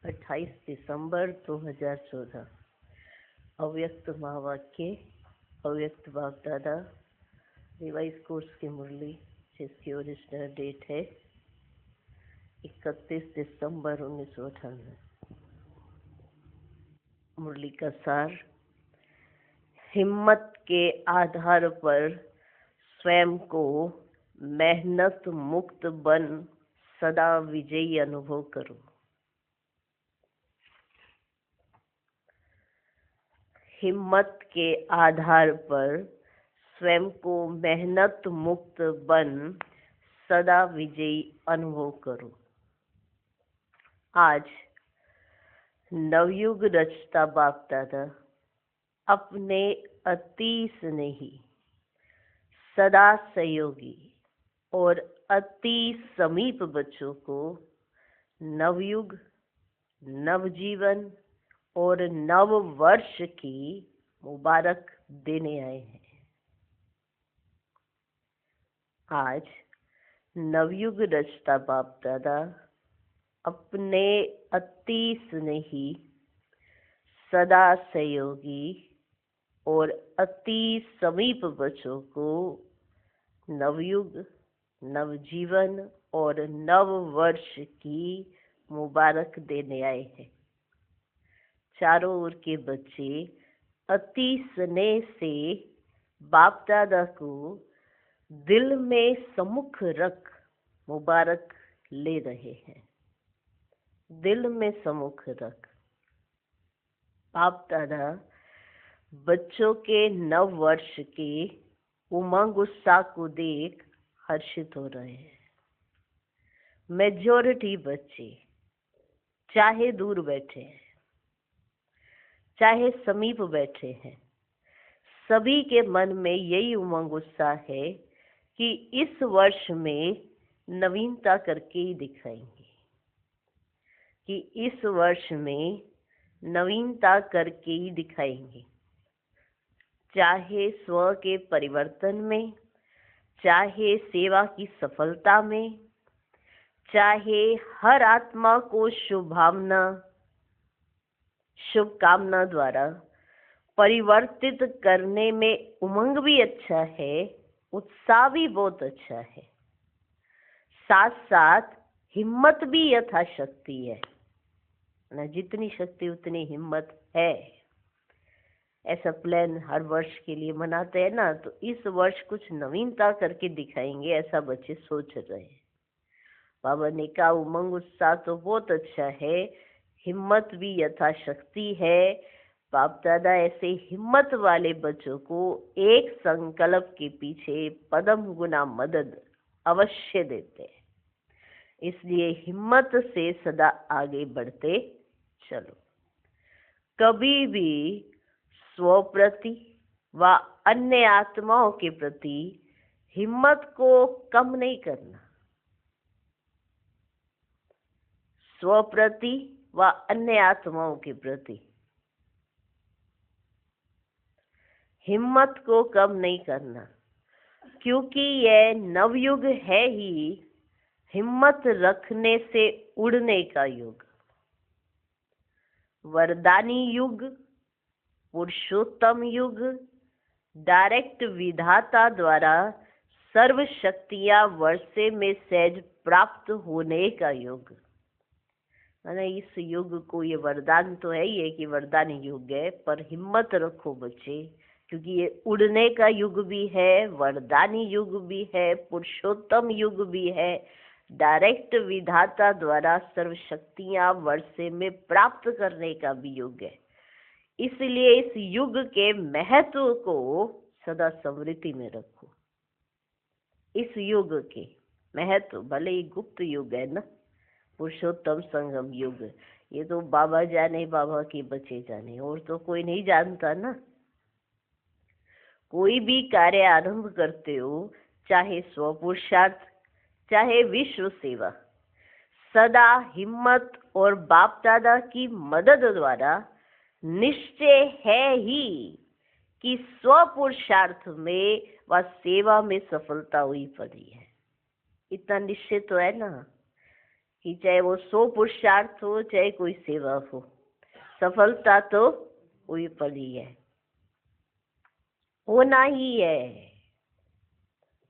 28 दिसंबर 2014। अव्यक्त महावाक्य, अव्यक्त बाप दादा, रिवाइज कोर्स की मुरली, जिसकी ओरिजिनल डेट है 31 दिसंबर 1998। मुरली का सार: हिम्मत के आधार पर स्वयं को मेहनत मुक्त बन सदा विजयी अनुभव करो। हिम्मत के आधार पर स्वयं को मेहनत मुक्त बन सदा विजयी अनुभव करो। आज नवयुग रचता बाप दादा अपने अति स्नेही, सदा सहयोगी और अति समीप बच्चों को नवयुग, नवजीवन और नव वर्ष की मुबारक देने आए हैं। आज नवयुग रचता बाप दादा अपने अति स्नेही, सदा सहयोगी और अति समीप बच्चों को नवयुग, नवजीवन और नव वर्ष की मुबारक देने आए हैं। चारों ओर के बच्चे अति स्नेह से बाप दादा को दिल में सम्मुख रख मुबारक ले रहे हैं। दिल में सम्मुख रख बाप दादा बच्चों के नव वर्ष के उमंग उत्साह को देख हर्षित हो रहे हैं। मेजॉरिटी बच्चे चाहे दूर बैठे हैं, चाहे समीप बैठे हैं, सभी के मन में यही उमंग उत्साह है कि इस वर्ष में नवीनता करके ही दिखाएंगे, कि इस वर्ष में नवीनता करके ही दिखाएंगे। चाहे स्व के परिवर्तन में, चाहे सेवा की सफलता में, चाहे हर आत्मा को शुभकामना द्वारा परिवर्तित करने में उमंग भी अच्छा है, उत्साह भी बहुत अच्छा है, साथ साथ हिम्मत भी यथाशक्ति है ना। जितनी शक्ति उतनी हिम्मत है। ऐसा प्लान हर वर्ष के लिए मनाते हैं ना, तो इस वर्ष कुछ नवीनता करके दिखाएंगे, ऐसा बच्चे सोच रहे हैं। बाबा ने कहा उमंग उत्साह तो बहुत अच्छा है, हिम्मत भी यथाशक्ति है। बाप दादा ऐसे हिम्मत वाले बच्चों को एक संकल्प के पीछे पदम गुना मदद अवश्य देते हैं। इसलिए हिम्मत से सदा आगे बढ़ते चलो। कभी भी स्व प्रति व अन्य आत्माओं के प्रति हिम्मत को कम नहीं करना। स्व प्रति व अन्य आत्माओं के प्रति हिम्मत को कम नहीं करना, क्योंकि यह नवयुग है ही हिम्मत रखने से उड़ने का युग। वरदानी युग, पुरुषोत्तम युग, डायरेक्ट विधाता द्वारा सर्व शक्तियां वर्षे में सहज प्राप्त होने का युग। इस युग को, ये वरदान तो है ही है कि वरदानी युग है, पर हिम्मत रखो बच्चे, क्योंकि ये उड़ने का युग भी है, वरदानी युग भी है, पुरुषोत्तम युग भी है, डायरेक्ट विधाता द्वारा सर्व शक्तियां वर्षे में प्राप्त करने का भी युग है। इसलिए इस युग के महत्व को सदा स्मृति में रखो। इस युग के महत्व, भले ही गुप्त युग है ना, पुरुषोत्तम संगम युग, ये तो बाबा जाने, बाबा के बच्चे जाने, और तो कोई नहीं जानता ना। कोई भी कार्य आरंभ करते हो, चाहे स्व पुरुषार्थ, चाहे विश्व सेवा, सदा हिम्मत और बाप दादा की मदद द्वारा निश्चय है ही कि स्व पुरुषार्थ में व सेवा में सफलता हुई पड़ी है। इतना निश्चय तो है ना कि चाहे वो 100 पुरुषार्थ हो, चाहे कोई सेवा हो, सफलता तो वही पर ही है, होना ही है,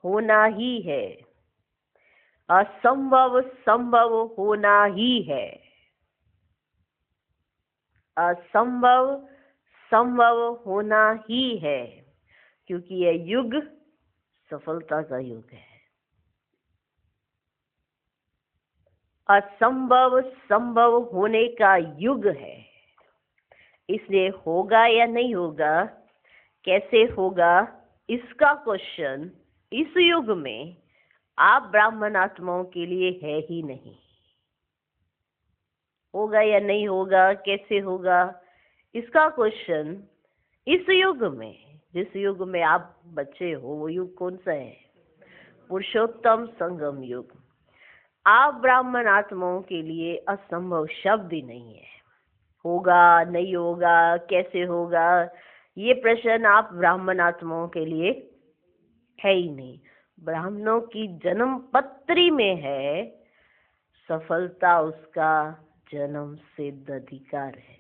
होना ही है। असंभव संभव होना ही है, असंभव संभव होना ही है, क्योंकि यह युग सफलता का युग है। असंभव संभव होने का युग है, इसलिए होगा या नहीं होगा, कैसे होगा, इसका क्वेश्चन इस युग में आप ब्राह्मण आत्माओं के लिए है ही नहीं। होगा या नहीं होगा, कैसे होगा, इसका क्वेश्चन इस युग में, जिस युग में आप बच्चे हो, वो युग कौन सा है? पुरुषोत्तम संगम युग। आप ब्राह्मण आत्माओं के लिए असंभव शब्द ही नहीं है। होगा नहीं होगा, कैसे होगा, ये प्रश्न आप ब्राह्मण आत्माओं के लिए है ही नहीं। ब्राह्मणों की जन्म पत्री में है, सफलता उसका जन्म सिद्ध अधिकार है।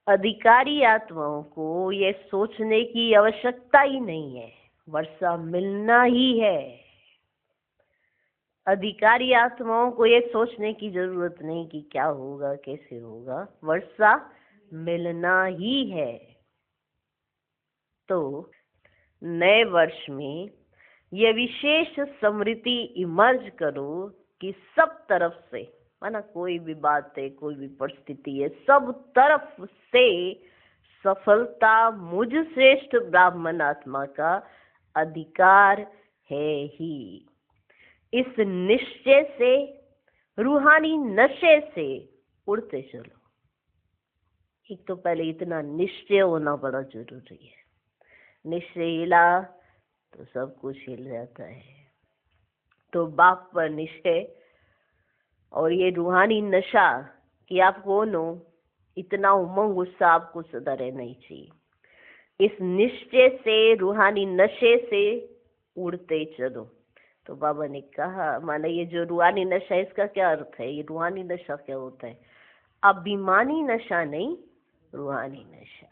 अधिकारी आत्माओं को ये सोचने की आवश्यकता ही नहीं है, वर्षा मिलना ही है। अधिकारी आत्माओं को ये सोचने की जरूरत नहीं कि क्या होगा, कैसे होगा, वर्षा मिलना ही है। तो नए वर्ष में यह विशेष समृद्धि इमर्ज करो कि सब तरफ से, माना कोई भी बात है, कोई भी परिस्थिति है, सब तरफ से सफलता मुझ श्रेष्ठ ब्राह्मण आत्मा का अधिकार है ही। इस निश्चय से, रूहानी नशे से उड़ते चलो। एक तो पहले इतना निश्चय होना बड़ा जरूरी है। निश्चय हिला तो सब कुछ हिल जाता है। तो बाप पर निश्चय और ये रूहानी नशा कि आप कौन हो, इतना उमंग उत्साह आपको सदा रहना ही चाहिए। इस निश्चय से, रूहानी नशे से उड़ते चलो। तो बाबा ने कहा, माना ये जो रूहानी नशा है, इसका क्या अर्थ है? ये रूहानी नशा क्या होता है? अभिमानी नशा नहीं, रूहानी नशा।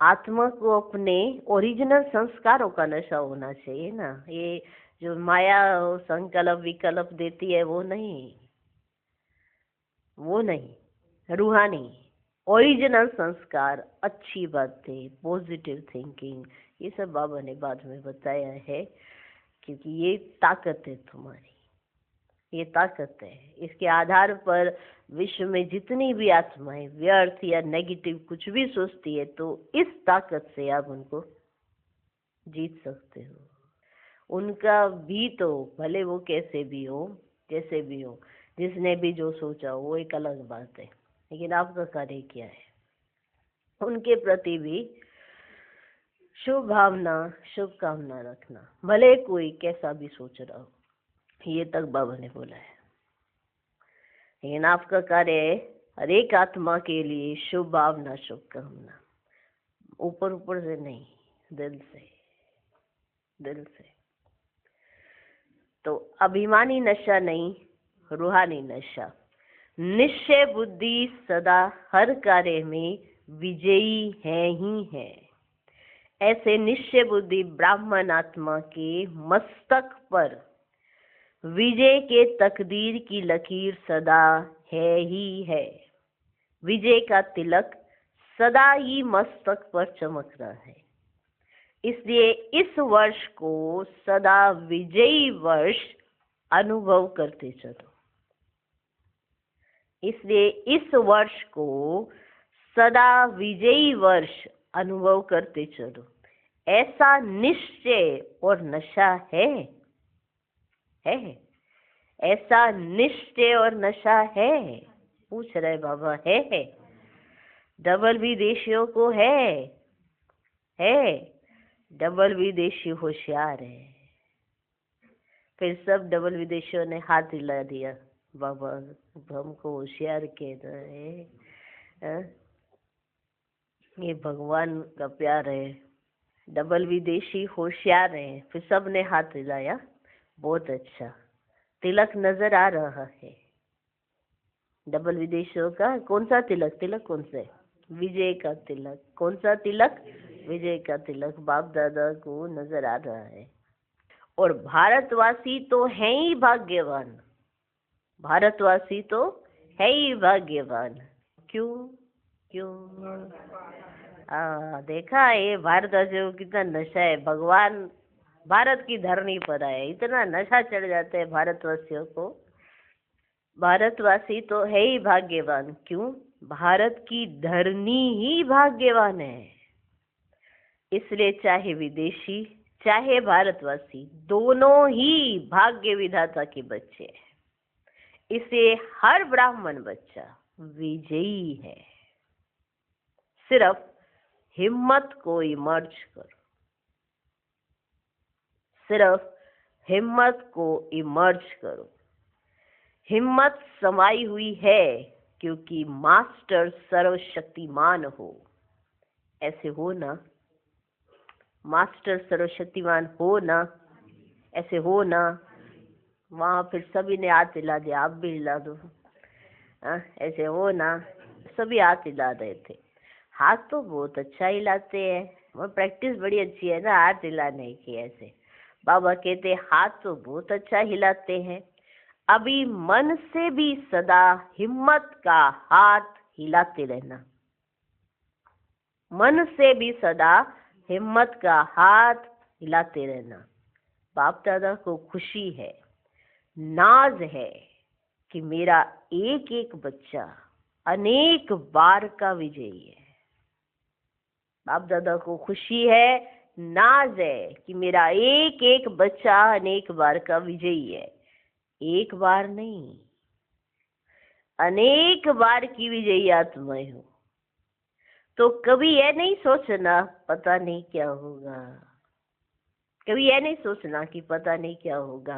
आत्मा को अपने ओरिजिनल संस्कारों का नशा होना चाहिए ना। ये जो माया संकल्प विकल्प देती है, वो नहीं, वो नहीं। रूहानी ओरिजिनल संस्कार, अच्छी बातें, पॉजिटिव थिंकिंग, ये सब बाबा ने बाद में बताया है, क्योंकि ये ताकत है तुम्हारी, ये ताकत है। इसके आधार पर विश्व में जितनी भी आत्माएं व्यर्थ या नेगेटिव कुछ भी सोचती है, तो इस ताकत से आप उनको जीत सकते हो। उनका भी तो, भले वो कैसे भी हो, जैसे भी हो, जिसने भी जो सोचा हो, वो एक अलग बात है, लेकिन आपका कार्य क्या है? उनके प्रति भी शुभ भावना, शुभकामना रखना, भले कोई कैसा भी सोच रहा हो। ये तक बाबा ने बोला है। लेकिन आपका कार्य है हर एक आत्मा के लिए शुभ भावना, शुभकामना, ऊपर ऊपर से नहीं, दिल से, दिल से। तो अभिमानी नशा नहीं, रूहानी नशा। निश्चय बुद्धि सदा हर कार्य में विजयी है ही है। ऐसे निश्चय बुद्धि ब्राह्मण आत्मा के मस्तक पर विजय के तकदीर की लकीर सदा है ही है। विजय का तिलक सदा ही मस्तक पर चमक रहा है। इसलिए इस वर्ष को सदा विजयी वर्ष अनुभव करते चलो। इसलिए इस वर्ष को सदा विजयी वर्ष अनुभव करते चलो। ऐसा निश्चय और नशा है ऐसा निश्चय और नशा है? पूछ रहे बाबा, है? डबल विदेशियों को है? डबल विदेशी होशियार है। फिर सब डबल विदेशियों ने हाथ हिला दिया, बाबा हमको होशियार कह रहे हैं, ये भगवान का प्यार है, डबल विदेशी होशियार है। फिर सब ने हाथ हिलाया, बहुत अच्छा। तिलक नजर आ रहा है, डबल विदेशियों का। कौन सा तिलक? तिलक कौन सा है? विजय का तिलक। कौन सा तिलक? विजय का तिलक बाप दादा को नजर आ रहा है। और भारतवासी तो है ही भाग्यवान, भारतवासी तो है ही भाग्यवान। क्यों? क्यों? देखा ये भारतवासियों को कितना नशा है। भगवान भारत की धरनी पर आए, इतना नशा चढ़ जाता है भारतवासियों को। भारतवासी तो है ही भाग्यवान। क्यों? भारत की धरनी ही भाग्यवान है। इसलिए चाहे विदेशी चाहे भारतवासी, दोनों ही भाग्य विधाता के बच्चे हैं। इसे हर ब्राह्मण बच्चा विजयी है। सिर्फ हिम्मत को इमर्ज करो, सिर्फ हिम्मत को इमर्ज करो। हिम्मत समाई हुई है क्योंकि मास्टर सर्वशक्तिमान हो। ऐसे हो ना? मास्टर सर्वशक्तिमान हो ना? ऐसे हो ना? वहां फिर सभी ने हाथ हिला दिया, आप भी हिला दो। ऐसे हो ना? सभी हाथ हिला रहे थे। हाथ तो बहुत अच्छा हिलाते हैं, वो प्रैक्टिस बड़ी अच्छी है ना हाथ हिलाने की। ऐसे बाबा कहते हाथ तो बहुत अच्छा हिलाते हैं, अभी मन से भी सदा हिम्मत का हाथ हिलाते रहना। मन से भी सदा हिम्मत का हाथ हिलाते रहना। बाप दादा को खुशी है, नाज है कि मेरा एक एक बच्चा अनेक बार का विजयी है। बाप दादा को खुशी है, नाज है कि मेरा एक एक बच्चा अनेक बार का विजयी है। एक बार नहीं, अनेक बार की विजयी आत्माएं हो। तो कभी यह नहीं सोचना पता नहीं क्या होगा, कभी यह नहीं सोचना कि पता नहीं क्या होगा।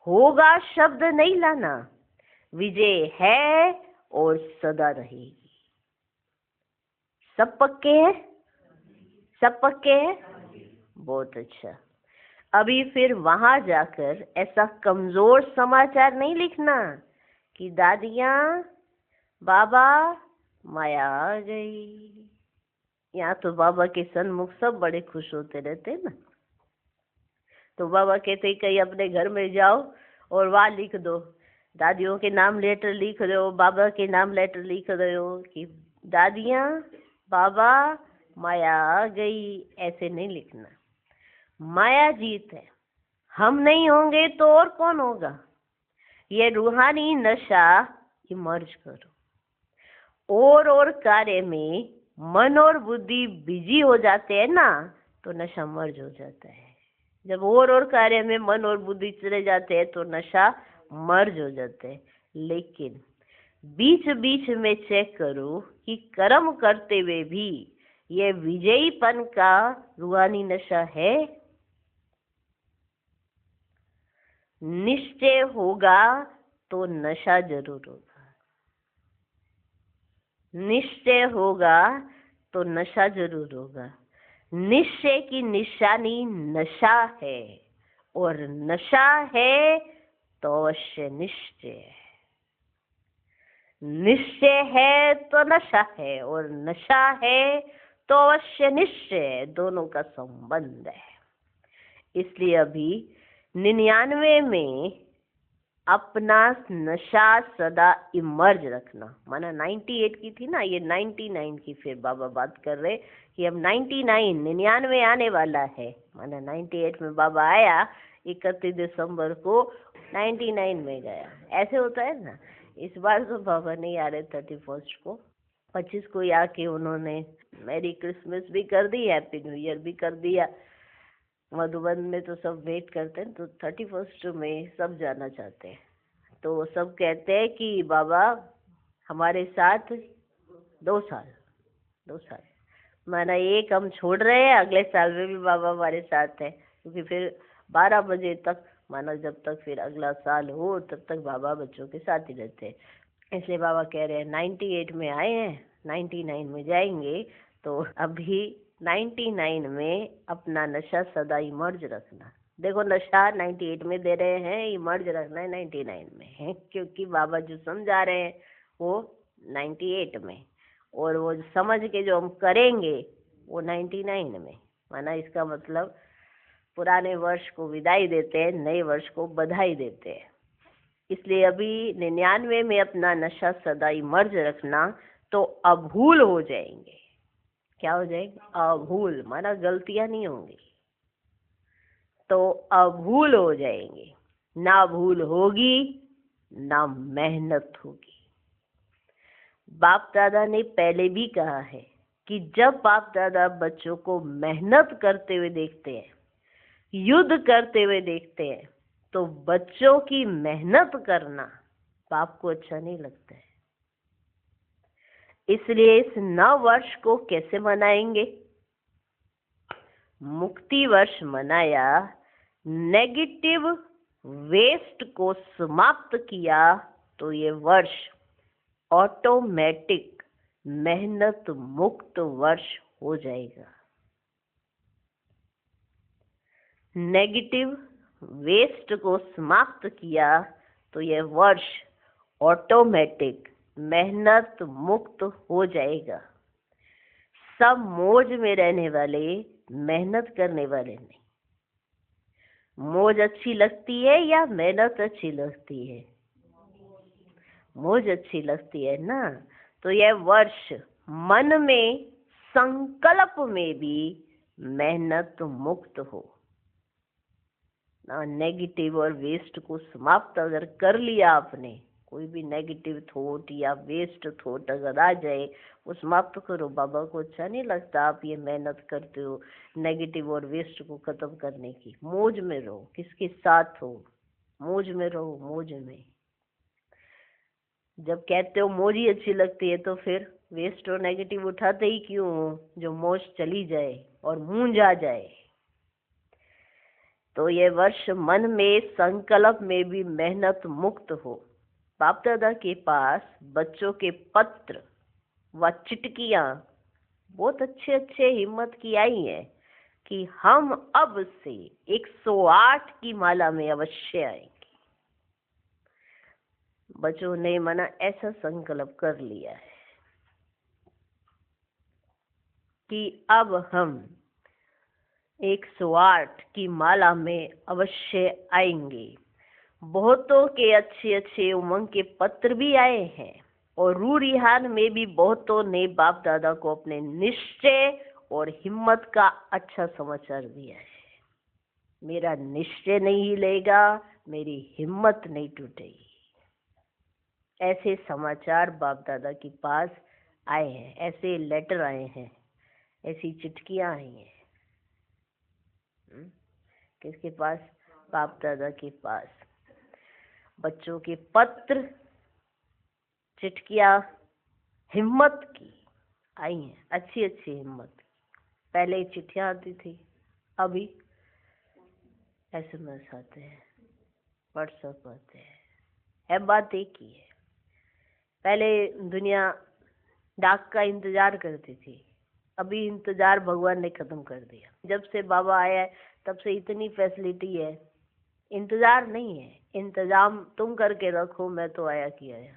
होगा शब्द नहीं लाना, विजय है और सदा रहेगी। सब पक्के हैं? सब पक्के हैं? बहुत अच्छा। अभी फिर वहां जाकर ऐसा कमजोर समाचार नहीं लिखना कि दादियाँ बाबा माया आ गई। यहाँ तो बाबा के सन्मुख सब बड़े खुश होते रहते ना। तो बाबा कहते कहीं अपने घर में जाओ और वहां लिख दो, दादियों के नाम लेटर लिख रहे हो, बाबा के नाम लेटर लिख रहे हो कि दादियाँ बाबा माया आ गई। ऐसे नहीं लिखना। माया जीत है, हम नहीं होंगे तो और कौन होगा। ये रूहानी नशा इमर्ज करो। और कार्य में मन और बुद्धि बिजी हो जाते हैं ना, तो नशा मर्ज हो जाता है। जब और कार्य में मन और बुद्धि चले जाते हैं तो नशा मर्ज हो जाते हैं। लेकिन बीच बीच में चेक करो कि कर्म करते हुए भी ये विजयीपन का रूहानी नशा है। निश्चय होगा तो नशा जरूर होगा, निश्चय होगा तो नशा जरूर होगा। निश्चय की निशानी नशा है, और नशा है तो अवश्य निश्चय है। निश्चय है तो नशा है, और नशा है तो अवश्य निश्चय है। दोनों का संबंध है। इसलिए अभी 99 में अपना नशा सदा इमर्ज रखना। माना 98 की थी ना, ये 99 की फिर बाबा बात कर रहे कि अब 99 आने वाला है। माना 98 में बाबा आया, 31 दिसंबर को 99 में गया। ऐसे होता है ना। इस बार तो बाबा नहीं आ रहे 31 को, 25 को ही आके उन्होंने मैरी क्रिसमस भी कर दी, हैप्पी न्यू ईयर भी कर दिया। मधुबन में तो सब वेट करते हैं, तो 31 में सब जाना चाहते हैं। तो सब कहते हैं कि बाबा हमारे साथ 2 साल, 2 साल माना एक हम छोड़ रहे हैं, अगले साल में भी बाबा हमारे साथ है। क्योंकि फिर 12 बजे तक माना जब तक फिर अगला साल हो तब तक बाबा बच्चों के साथ ही रहते हैं। इसलिए बाबा कह रहे हैं 98 में आए हैं, 99 में जाएंगे। तो अभी 99 में अपना नशा सदा इमर्ज रखना। देखो नशा 98 में दे रहे हैं, ये मर्ज रखना है 99 में है, क्योंकि बाबा जो समझा रहे हैं वो 98 में, और वो समझ के जो हम करेंगे वो 99 में। माना इसका मतलब पुराने वर्ष को विदाई देते हैं, नए वर्ष को बधाई देते हैं। इसलिए अभी 99 में अपना नशा सदाई मर्ज रखना, तो अभूल हो जाएंगे। क्या हो जाएंगे? अभूल, माना गलतियां नहीं होंगी, तो अभूल हो जाएंगे। ना भूल होगी ना मेहनत होगी। बाप दादा ने पहले भी कहा है कि जब बाप दादा बच्चों को मेहनत करते हुए देखते हैं, युद्ध करते हुए देखते हैं, तो बच्चों की मेहनत करना बाप को अच्छा नहीं लगता है। इसलिए इस नव वर्ष को कैसे मनाएंगे? मुक्ति वर्ष मनाया, नेगेटिव वेस्ट को समाप्त किया, तो ये वर्ष ऑटोमेटिक मेहनत मुक्त वर्ष हो जाएगा। नेगेटिव वेस्ट को समाप्त किया तो यह वर्ष ऑटोमेटिक मेहनत मुक्त हो जाएगा। सब मौज में रहने वाले, मेहनत करने वाले नहीं। मौज अच्छी लगती है या मेहनत अच्छी लगती है? मौज अच्छी लगती है ना। तो यह वर्ष मन में, संकल्प में भी मेहनत मुक्त हो। नेगेटिव और वेस्ट को समाप्त अगर कर लिया आपने, कोई भी नेगेटिव थॉट या वेस्ट थॉट अगर आ जाए वो समाप्त करो। बाबा को अच्छा नहीं लगता आप ये मेहनत करते हो नेगेटिव और वेस्ट को खत्म करने की। मौज में रहो, किसके साथ हो? मौज में रहो, मौज में। जब कहते हो मौज ही अच्छी लगती है तो फिर वेस्ट और नेगेटिव उठाते ही क्यों हो? जो मौज चली जाए और मूंज आ जाए। तो ये वर्ष मन में, संकल्प में भी मेहनत मुक्त हो। बाप दादा के पास बच्चों के पत्र व चिटकियां बहुत अच्छे अच्छे हिम्मत की आई है कि हम अब से 108 की माला में अवश्य आएंगे। बच्चों ने मना ऐसा संकल्प कर लिया है कि अब हम 108 की माला में अवश्य आएंगे। बहुतों के अच्छे अच्छे उमंग के पत्र भी आए हैं, और रूरिहान में भी बहुतों ने बाप दादा को अपने निश्चय और हिम्मत का अच्छा समाचार दिया है। मेरा निश्चय नहीं हिलेगा, मेरी हिम्मत नहीं टूटेगी। ऐसे समाचार बाप दादा के पास आए हैं, ऐसे लेटर आए हैं, ऐसी चिट्ठियां आई हैं। किसके पास? बाप दादा के पास बच्चों के पत्र, चिट्ठियां हिम्मत की आई हैं, अच्छी अच्छी हिम्मत। पहले चिट्ठियां आती थी, अभी SMS आते हैं, व्हाट्सएप आते हैं। है बात एक ही है। पहले दुनिया डाक का इंतजार करती थी, अभी इंतजार भगवान ने खत्म कर दिया। जब से बाबा आया है तब से इतनी फैसिलिटी है, इंतजार नहीं है। इंतजाम तुम करके रखो, मैं तो आया कि आया।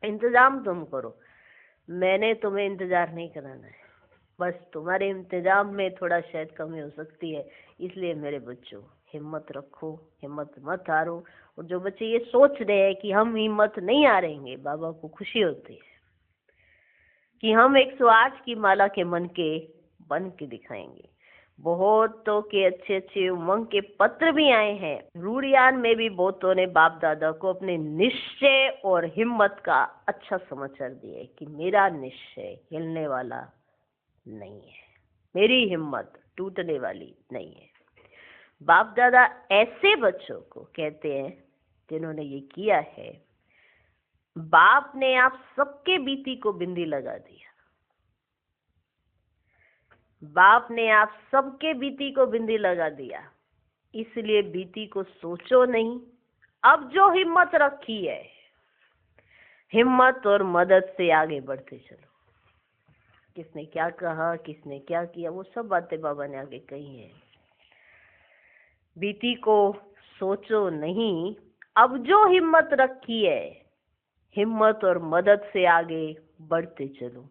इंतजाम तुम करो, मैंने तुम्हें इंतजार नहीं कराना है। बस तुम्हारे इंतजाम में थोड़ा शायद कमी हो सकती है। इसलिए मेरे बच्चों हिम्मत रखो, हिम्मत मत हारो। और जो बच्चे ये सोच रहे हैं कि हम हिम्मत नहीं हारेंगे, बाबा को खुशी होती है कि हम 108 की माला के मन के बन के दिखाएंगे। बहुतों के अच्छे अच्छे उमंग के पत्र भी आए हैं। रूरियान में भी बहुतों ने बाप दादा को अपने निश्चय और हिम्मत का अच्छा समाचार दिया कि मेरा निश्चय हिलने वाला नहीं है, मेरी हिम्मत टूटने वाली नहीं है। बाप दादा ऐसे बच्चों को कहते हैं जिन्होंने ये किया है। बाप ने आप सबके बीती को बिंदी लगा दिया। बाप ने आप सबके बीती को बिंदी लगा दिया, इसलिए बीती को सोचो नहीं। अब जो हिम्मत रखी है, हिम्मत और मदद से आगे बढ़ते चलो। किसने क्या कहा, किसने क्या किया, वो सब बातें बाबा ने आगे कही हैं। बीती को सोचो नहीं, अब जो हिम्मत रखी है, हिम्मत और मदद से आगे बढ़ते चलो।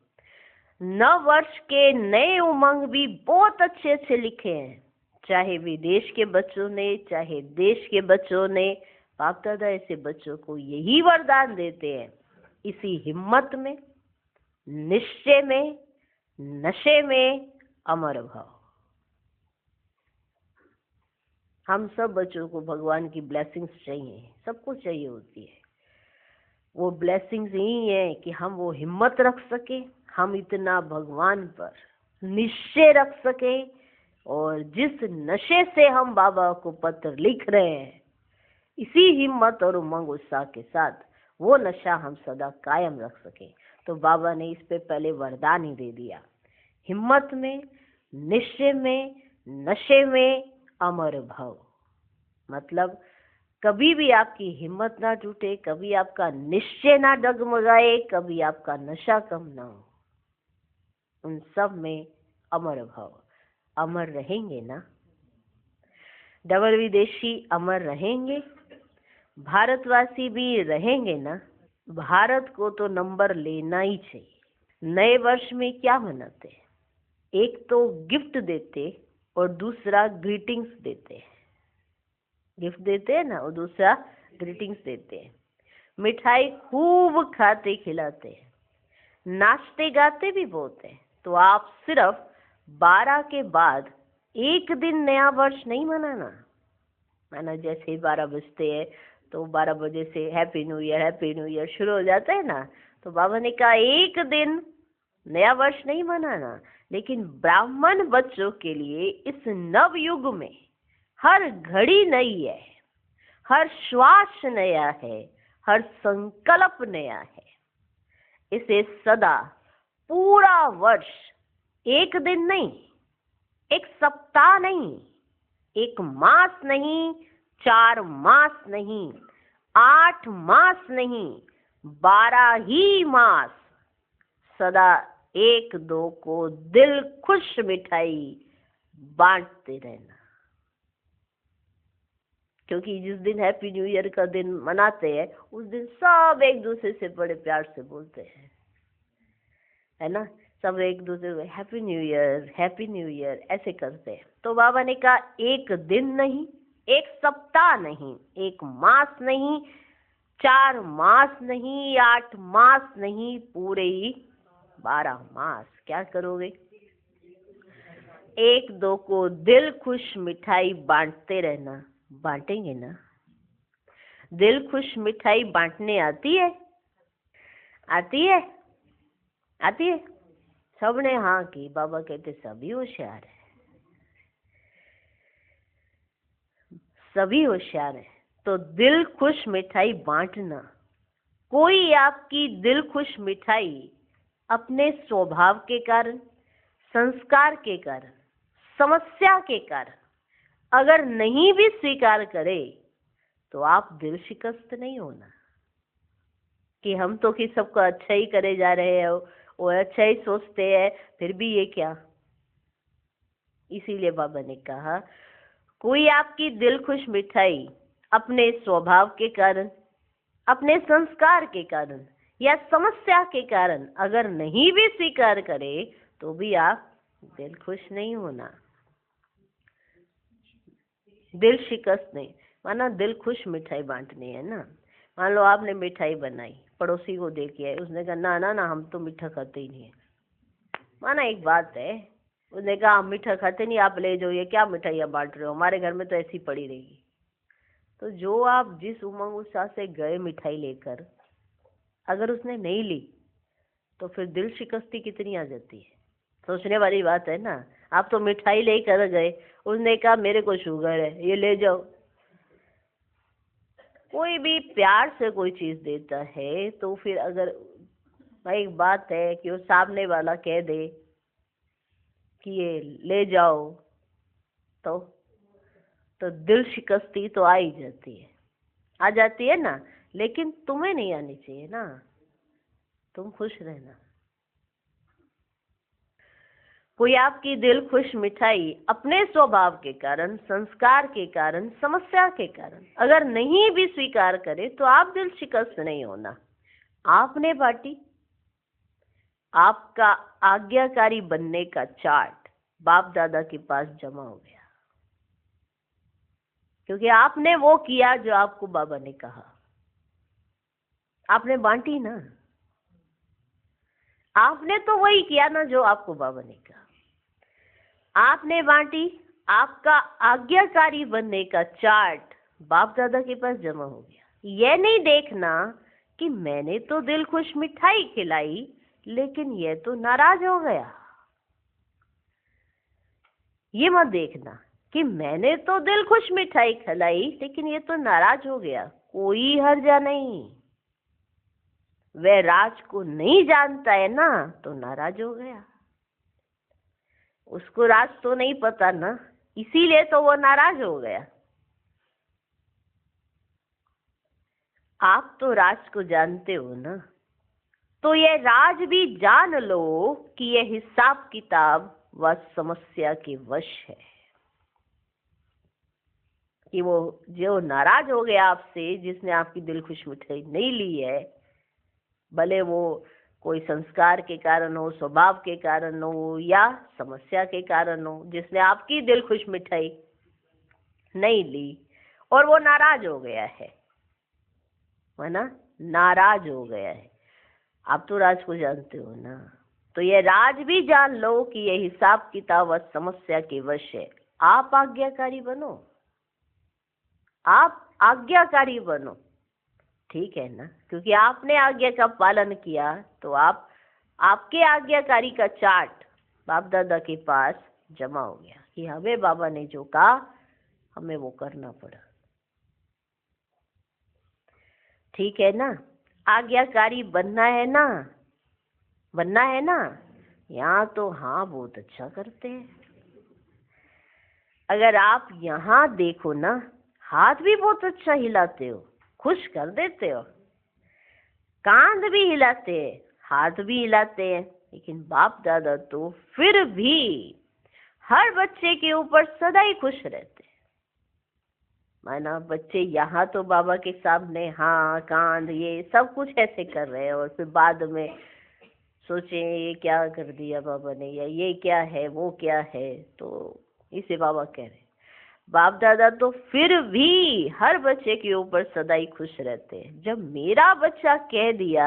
नव वर्ष के नए उमंग भी बहुत अच्छे अच्छे लिखे हैं, चाहे विदेश के बच्चों ने, चाहे देश के बच्चों ने। बाप दादा ऐसे बच्चों को यही वरदान देते हैं, इसी हिम्मत में, निश्चय में, नशे में अमर भाव। हम सब बच्चों को भगवान की ब्लेसिंग्स चाहिए, सबको चाहिए होती है। वो ब्लेसिंग्स यही है कि हम वो हिम्मत रख सके, हम इतना भगवान पर निश्चय रख सके, और जिस नशे से हम बाबा को पत्र लिख रहे हैं, इसी हिम्मत और उमंग उत्साह के साथ वो नशा हम सदा कायम रख सके। तो बाबा ने इस पे पहले वरदान ही दे दिया, हिम्मत में, निश्चय में, नशे में अमर भाव। मतलब कभी भी आपकी हिम्मत ना टूटे, कभी आपका निश्चय ना डगमगाए, कभी आपका नशा कम ना हो, उन सब में अमर भाव। अमर रहेंगे ना? डबल विदेशी अमर रहेंगे, भारतवासी भी रहेंगे ना? भारत को तो नंबर लेना ही चाहिए। नए वर्ष में क्या मनाते हैं? एक तो गिफ्ट देते और दूसरा ग्रीटिंग्स देते हैं। गिफ्ट देते हैं ना, और दूसरा ग्रीटिंग्स देते हैं। मिठाई खूब खाते खिलाते हैं, नाचते गाते भी बहुत है। तो आप सिर्फ 12 के बाद एक दिन नया वर्ष नहीं मनाना। माना जैसे ही 12 बजते हैं तो 12 बजे से हैप्पी न्यू ईयर शुरू हो जाता है ना, तो बाबा ने कहा एक दिन नया वर्ष नहीं मनाना। लेकिन ब्राह्मण बच्चों के लिए इस नव युग में हर घड़ी नई है, हर श्वास नया है, हर संकल्प नया है। इसे सदा पूरा वर्ष, एक दिन नहीं, एक सप्ताह नहीं, एक मास नहीं, 4 मास नहीं, 8 मास नहीं, 12 ही मास सदा एक दो को दिल खुश मिठाई बांटते रहना। क्योंकि जिस दिन हैप्पी न्यू ईयर का दिन मनाते हैं, उस दिन सब एक दूसरे से बड़े प्यार से बोलते हैं, है ना? सब एक दूसरे को हैप्पी न्यू ईयर ऐसे करते हैं। तो बाबा ने कहा एक दिन नहीं, एक सप्ताह नहीं, एक मास नहीं, 4 मास नहीं, 8 मास नहीं, पूरे ही 12 मास। क्या करोगे? एक दो को दिल खुश मिठाई बांटते रहना। बांटेंगे ना? दिल खुश मिठाई बांटने आती है? आती है? आती है? सबने हाँ की। बाबा कहते सभी होशियार है, सभी होशियार है। तो दिल खुश मिठाई बांटना। कोई आपकी दिल खुश मिठाई अपने स्वभाव के कारण, संस्कार के कारण, समस्या के कारण अगर नहीं भी स्वीकार करे, तो आप दिल शिकस्त नहीं होना कि हम तो कि सबको अच्छा ही करे जा रहे हैं और अच्छा ही सोचते हैं, फिर भी ये क्या। इसीलिए बाबा ने कहा कोई आपकी दिल खुश मिठाई अपने स्वभाव के कारण, अपने संस्कार के कारण या समस्या के कारण अगर नहीं भी स्वीकार करे, तो भी आप दिल खुश नहीं होना, दिल शिकस्त नहीं। माना दिल खुश मिठाई बांटनी है ना। मान लो आपने मिठाई बनाई, पड़ोसी को दे के आए, उसने कहा ना ना ना हम तो मीठा खाते ही नहीं है। माना एक बात है, उसने कहा हम मीठा खाते नहीं, आप ले जाओ, ये क्या मिठाइयाँ बांट रहे हो, हमारे घर में तो ऐसी पड़ी रहेगी। तो जो आप जिस उमंग उत्साह से गए मिठाई लेकर, अगर उसने नहीं ली, तो फिर दिल शिकस्ती कितनी आ जाती है। सोचने वाली बात है ना। आप तो मिठाई लेकर गए, उसने कहा मेरे को शुगर है, ये ले जाओ। कोई भी प्यार से कोई चीज देता है, तो फिर अगर भाई एक बात है कि वो सामने वाला कह दे कि ये ले जाओ, तो दिल शिकस्ती तो आ ही जाती है, आ जाती है ना। लेकिन तुम्हें नहीं आनी चाहिए ना, तुम खुश रहना। कोई आपकी दिल खुश मिठाई अपने स्वभाव के कारण, संस्कार के कारण, समस्या के कारण अगर नहीं भी स्वीकार करे तो आप दिल शिकस्त नहीं होना। आपने बांटी, आपका आज्ञाकारी बनने का चार्ट बाप दादा के पास जमा हो गया, क्योंकि आपने वो किया जो आपको बाबा ने कहा। आपने बांटी ना, आपने तो वही किया ना जो आपको बाबा ने कहा। आपने बांटी, आपका आज्ञाकारी बनने का चार्ट बाप दादा के पास जमा हो गया। यह नहीं देखना कि मैंने तो दिल खुश मिठाई खिलाई लेकिन यह तो नाराज हो गया। ये मत देखना कि मैंने तो दिल खुश मिठाई खिलाई लेकिन ये तो नाराज हो गया। कोई हर्जा नहीं, वह राज को नहीं जानता है ना तो नाराज हो गया। उसको राज तो नहीं पता ना, इसीलिए तो वो नाराज हो गया। आप तो राज को जानते हो ना, तो ये राज भी जान लो कि ये हिसाब किताब व समस्या के वश है। कि वो जो नाराज हो गया आपसे, जिसने आपकी दिल खुश मिठाई नहीं ली है, भले वो कोई संस्कार के कारण हो, स्वभाव के कारण हो या समस्या के कारण हो, जिसने आपकी दिल खुश मिठाई नहीं ली और वो नाराज हो गया है ना, नाराज हो गया है। आप तो राज को जानते हो ना, तो ये राज भी जान लो कि ये हिसाब किताब और समस्या के वश है। आप आज्ञाकारी बनो, आप आज्ञाकारी बनो, ठीक है ना, क्योंकि आपने आज्ञा का पालन किया तो आपके आज्ञाकारी का चार्ट बाप दादा के पास जमा हो गया कि हमें बाबा ने जो कहा हमें वो करना पड़ा। ठीक है ना, आज्ञाकारी बनना है ना, बनना है ना। यहाँ तो हाँ बहुत अच्छा करते हैं। अगर आप यहाँ देखो ना, हाथ भी बहुत अच्छा हिलाते हो, खुश कर देते हो, कांध भी हिलाते हैं, हाथ भी हिलाते हैं, लेकिन बाप दादा तो फिर भी हर बच्चे के ऊपर सदा ही खुश रहते हैं। माना बच्चे यहाँ तो बाबा के सामने हाँ कांध ये सब कुछ ऐसे कर रहे हैं और फिर बाद में सोचे ये क्या कर दिया बाबा ने, या ये क्या है वो क्या है, तो इसे बाबा कह रहे हैं। बाप दादा तो फिर भी हर बच्चे के ऊपर सदा ही खुश रहते हैं। जब मेरा बच्चा कह दिया,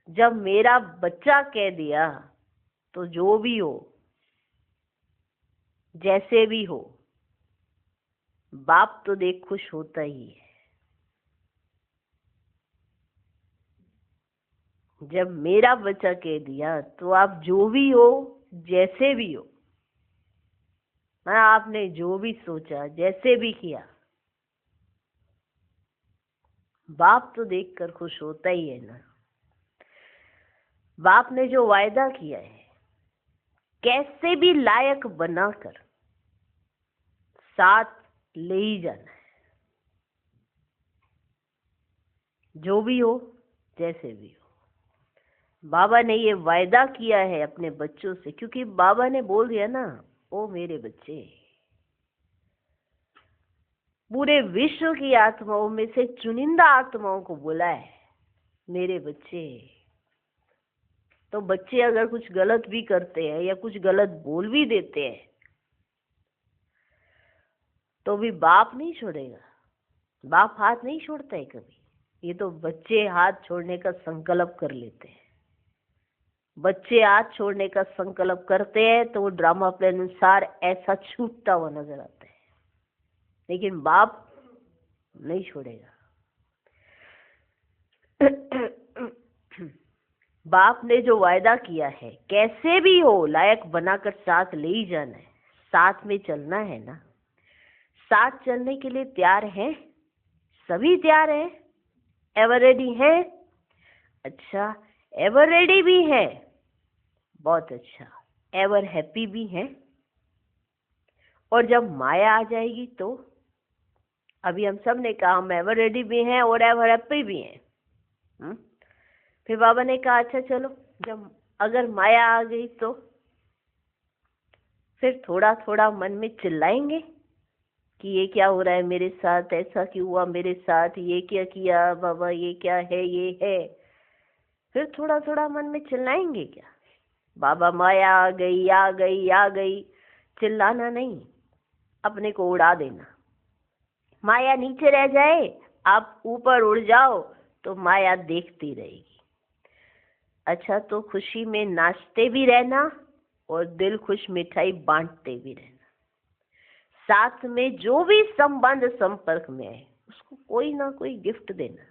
जब मेरा बच्चा कह दिया तो जो भी हो, जैसे भी हो, बाप तो देख खुश होता ही है। जब मेरा बच्चा कह दिया तो आप जो भी हो, जैसे भी हो, आपने जो भी सोचा, जैसे भी किया, बाप तो देखकर खुश होता ही है ना। बाप ने जो वायदा किया है, कैसे भी लायक बनाकर साथ ले ही जाना है। जो भी हो, जैसे भी हो, बाबा ने ये वायदा किया है अपने बच्चों से, क्योंकि बाबा ने बोल दिया ना, ओ मेरे बच्चे, पूरे विश्व की आत्माओं में से चुनिंदा आत्माओं को बोला है मेरे बच्चे। तो बच्चे अगर कुछ गलत भी करते हैं या कुछ गलत बोल भी देते हैं तो भी बाप नहीं छोड़ेगा। बाप हाथ नहीं छोड़ता है कभी। ये तो बच्चे हाथ छोड़ने का संकल्प कर लेते हैं। बच्चे हाथ छोड़ने का संकल्प करते हैं तो वो ड्रामा प्ले अनुसार ऐसा छूटता हुआ नजर आता है, लेकिन बाप नहीं छोड़ेगा। बाप ने जो वायदा किया है, कैसे भी हो लायक बनाकर साथ ले ही जाना है, साथ में चलना है ना। साथ चलने के लिए तैयार हैं? सभी तैयार हैं? एवर रेडी हैं? अच्छा, एवर रेडी भी है, बहुत अच्छा। एवर हैप्पी भी हैं? और जब माया आ जाएगी तो अभी हम सब ने कहा हम एवर रेडी भी हैं और एवर हैप्पी भी हैं। फिर बाबा ने कहा अच्छा चलो, जब अगर माया आ गई तो फिर थोड़ा थोड़ा मन में चिल्लाएंगे कि ये क्या हो रहा है मेरे साथ, ऐसा क्यों हुआ मेरे साथ, ये क्या किया बाबा, ये क्या है, ये है। फिर थोड़ा थोड़ा मन में चिल्लाएंगे क्या, बाबा माया आ गई आ गई आ गई। चिल्लाना नहीं, अपने को उड़ा देना। माया नीचे रह जाए, आप ऊपर उड़ जाओ तो माया देखती रहेगी। अच्छा, तो खुशी में नाचते भी रहना और दिल खुश मिठाई बांटते भी रहना। साथ में जो भी संबंध संपर्क में है उसको कोई ना कोई गिफ्ट देना।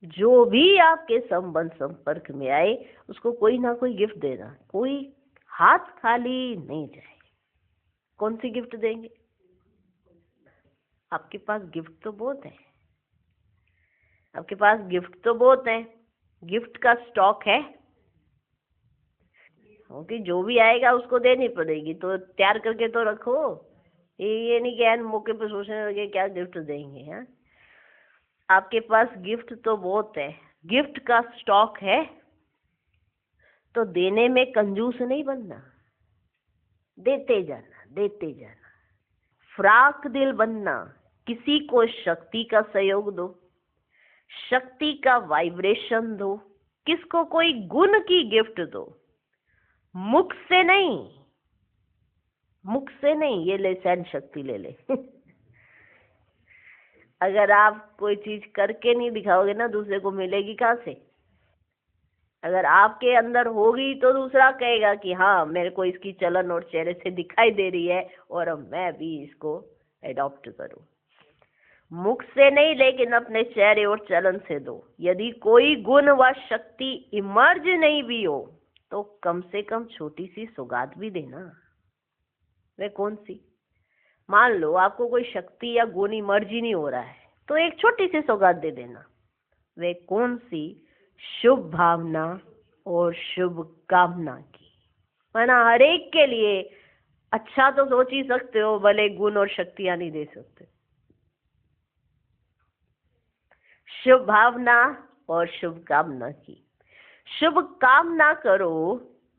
जो भी आपके संबंध संपर्क में आए उसको कोई ना कोई गिफ्ट देना। कोई हाथ खाली नहीं जाए। कौन सी गिफ्ट देंगे? आपके पास गिफ्ट तो बहुत है, आपके पास गिफ्ट तो बहुत है। गिफ्ट का स्टॉक है, क्योंकि जो भी आएगा उसको देनी पड़ेगी, तो तैयार करके तो रखो। ये नहीं कि एन मौके पे सोचने लगे क्या गिफ्ट देंगे। हैं, आपके पास गिफ्ट तो बहुत है, गिफ्ट का स्टॉक है, तो देने में कंजूस नहीं बनना, देते जाना देते जाना। फ्राक दिल बनना, किसी को शक्ति का सहयोग दो, शक्ति का वाइब्रेशन दो, किसको कोई गुण की गिफ्ट दो। मुख से नहीं, मुख से नहीं, ये ले सहन शक्ति ले ले। अगर आप कोई चीज करके नहीं दिखाओगे ना, दूसरे को मिलेगी कहाँ से? अगर आपके अंदर होगी तो दूसरा कहेगा कि हाँ, मेरे को इसकी चलन और चेहरे से दिखाई दे रही है और अब मैं भी इसको एडॉप्ट करूं। मुख से नहीं, लेकिन अपने चेहरे और चलन से दो। यदि कोई गुण व शक्ति इमर्ज नहीं भी हो तो कम से कम छोटी सी सौगात भी देना। वे कौन सी? मान लो आपको कोई शक्ति या गुण इमर्ज ही नहीं हो रहा है, तो एक छोटी सी सौगात दे देना। वे कौन सी? शुभ भावना और शुभ कामना की। माना हर एक के लिए अच्छा तो सोच ही सकते हो, भले गुण और शक्तियां नहीं दे सकते। शुभ भावना और शुभ कामना की। शुभ कामना करो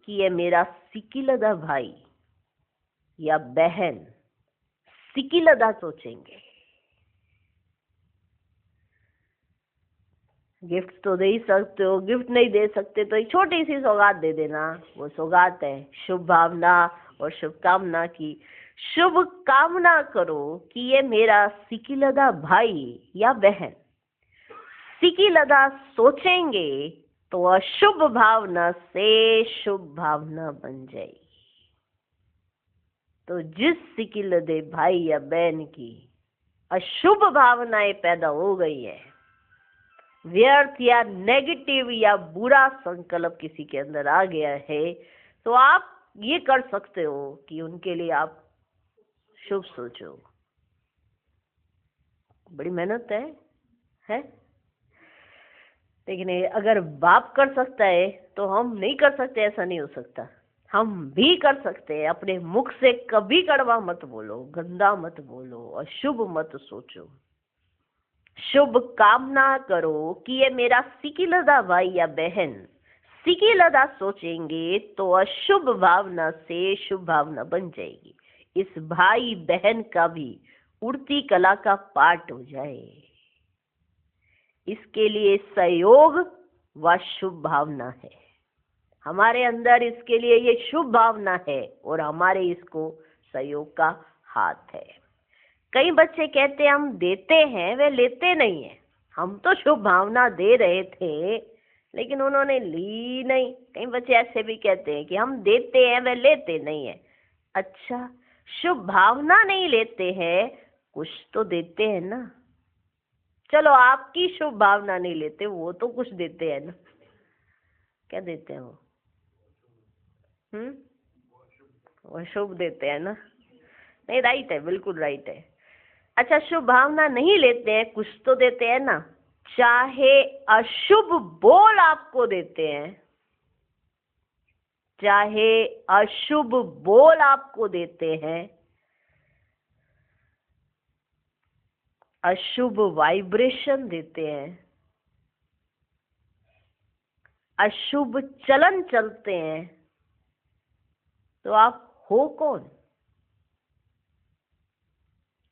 कि ये मेरा सिकिलदा भाई या बहन, सिकिलदा सोचेंगे। गिफ्ट तो दे ही सकते हो, गिफ्ट नहीं दे सकते तो एक छोटी सी सौगात दे देना। वो सौगात है शुभ भावना और शुभ कामना की। शुभ कामना करो कि ये मेरा सिकिलदा भाई या बहन, सिकिलदा सोचेंगे तो अशुभ भावना से शुभ भावना बन जाएगी। तो जिस सिकिलदे भाई या बहन की अशुभ भावनाएं पैदा हो गई है, व्यर्थ या नेगेटिव या बुरा संकल्प किसी के अंदर आ गया है, तो आप ये कर सकते हो कि उनके लिए आप शुभ सोचो। बड़ी मेहनत है? लेकिन अगर बाप कर सकता है तो हम नहीं कर सकते, ऐसा नहीं हो सकता। हम भी कर सकते हैं। अपने मुख से कभी कड़वा मत बोलो, गंदा मत बोलो, अशुभ मत सोचो। शुभ कामना करो कि ये मेरा सिकिलदा भाई या बहन, सिकिलदा सोचेंगे तो अशुभ भावना से शुभ भावना बन जाएगी। इस भाई बहन का भी उड़ती कला का पाठ हो जाए। इसके लिए सहयोग व शुभ भावना है हमारे अंदर, इसके लिए ये शुभ भावना है और हमारे इसको सहयोग का हाथ है। कई बच्चे कहते हैं हम देते हैं, वे लेते नहीं है। हम तो शुभ भावना दे रहे थे लेकिन उन्होंने ली नहीं। कई बच्चे ऐसे भी कहते हैं कि हम देते हैं, वे लेते नहीं है। अच्छा, शुभ भावना नहीं लेते हैं, कुछ तो देते हैं ना। चलो आपकी शुभ भावना नहीं लेते, वो तो कुछ देते हैं ना। क्या देते हैं वो? वो शुभ देते हैं ना। नहीं, राइट है, बिल्कुल राइट है। अच्छा, शुभ भावना नहीं लेते हैं, कुछ तो देते हैं ना। चाहे अशुभ बोल आपको देते हैं, चाहे अशुभ बोल आपको देते हैं, अशुभ वाइब्रेशन देते हैं, अशुभ चलन चलते हैं तो आप हो कौन?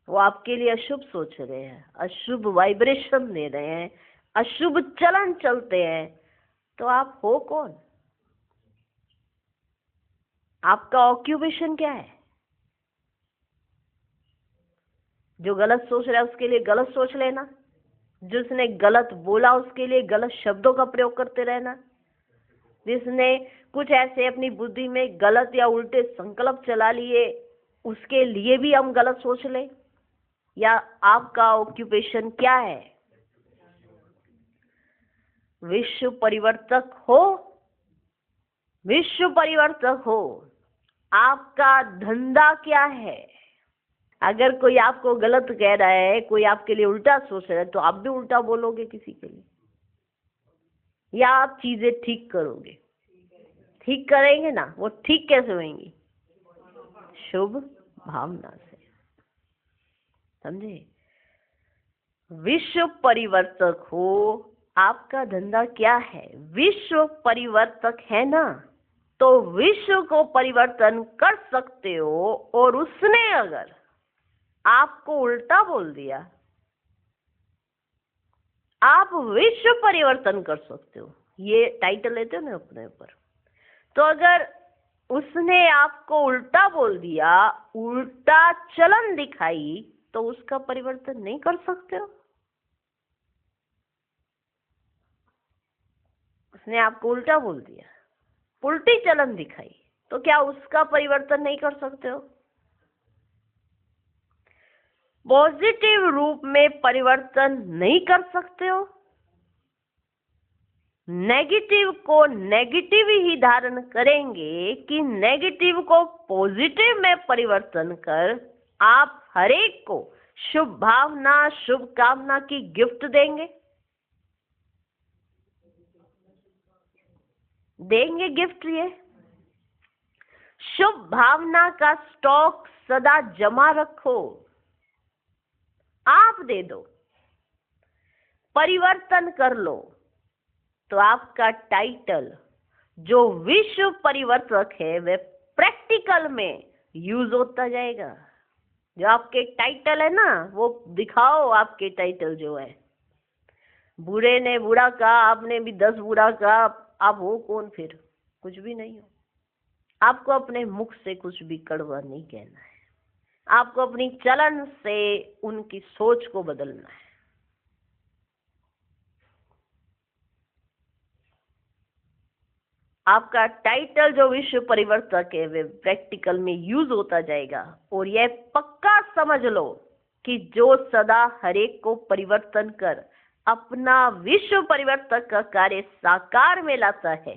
वो आपके लिए अशुभ सोच रहे हैं, अशुभ वाइब्रेशन दे रहे हैं, अशुभ चलन चलते हैं तो आप हो कौन? आपका ऑक्यूपेशन क्या है? जो गलत सोच रहा है उसके लिए गलत सोच लेना, जिसने गलत बोला उसके लिए गलत शब्दों का प्रयोग करते रहना, जिसने कुछ ऐसे अपनी बुद्धि में गलत या उल्टे संकल्प चला लिए उसके लिए भी हम गलत सोच ले। या आपका ऑक्यूपेशन क्या है? विश्व परिवर्तक हो, विश्व परिवर्तक हो। आपका धंधा क्या है? अगर कोई आपको गलत कह रहा है, कोई आपके लिए उल्टा सोच रहा है तो आप भी उल्टा बोलोगे किसी के लिए, या आप चीजें ठीक करोगे? ठीक करेंगे ना, वो ठीक कैसे होंगी? शुभ भावना से, समझे? विश्व परिवर्तक हो। आपका धंधा क्या है? विश्व परिवर्तक है ना, तो विश्व को परिवर्तन कर सकते हो। और उसने अगर आपको उल्टा बोल दिया, आप विश्व परिवर्तन कर सकते हो, ये टाइटल लेते हो ना अपने ऊपर। तो अगर उसने आपको उल्टा बोल दिया, उल्टा चलन दिखाई, तो उसका परिवर्तन नहीं कर सकते हो? उसने आपको उल्टा बोल दिया, उल्टी चलन दिखाई, तो क्या उसका परिवर्तन नहीं कर सकते हो? पॉजिटिव रूप में परिवर्तन नहीं कर सकते हो। नेगेटिव को नेगेटिव ही धारण करेंगे कि नेगेटिव को पॉजिटिव में परिवर्तन कर आप हरेक को शुभ भावना, शुभकामना की गिफ्ट देंगे? देंगे गिफ्ट। ये शुभ भावना का स्टॉक सदा जमा रखो, आप दे दो, परिवर्तन कर लो, तो आपका टाइटल जो विश्व परिवर्तक है वह प्रैक्टिकल में यूज होता जाएगा। जो आपके टाइटल है ना, वो दिखाओ आपके टाइटल जो है। बुरे ने बुरा कहा, आपने भी 10 बुरा कहा, आप हो कौन फिर? कुछ भी नहीं हो। आपको अपने मुख से कुछ भी कड़वा नहीं कहना है, आपको अपनी चलन से उनकी सोच को बदलना है। आपका टाइटल जो विश्व परिवर्तक है वे प्रैक्टिकल में यूज होता जाएगा। और यह पक्का समझ लो कि जो सदा हरेक को परिवर्तन कर अपना विश्व परिवर्तक का कार्य साकार में लाता है,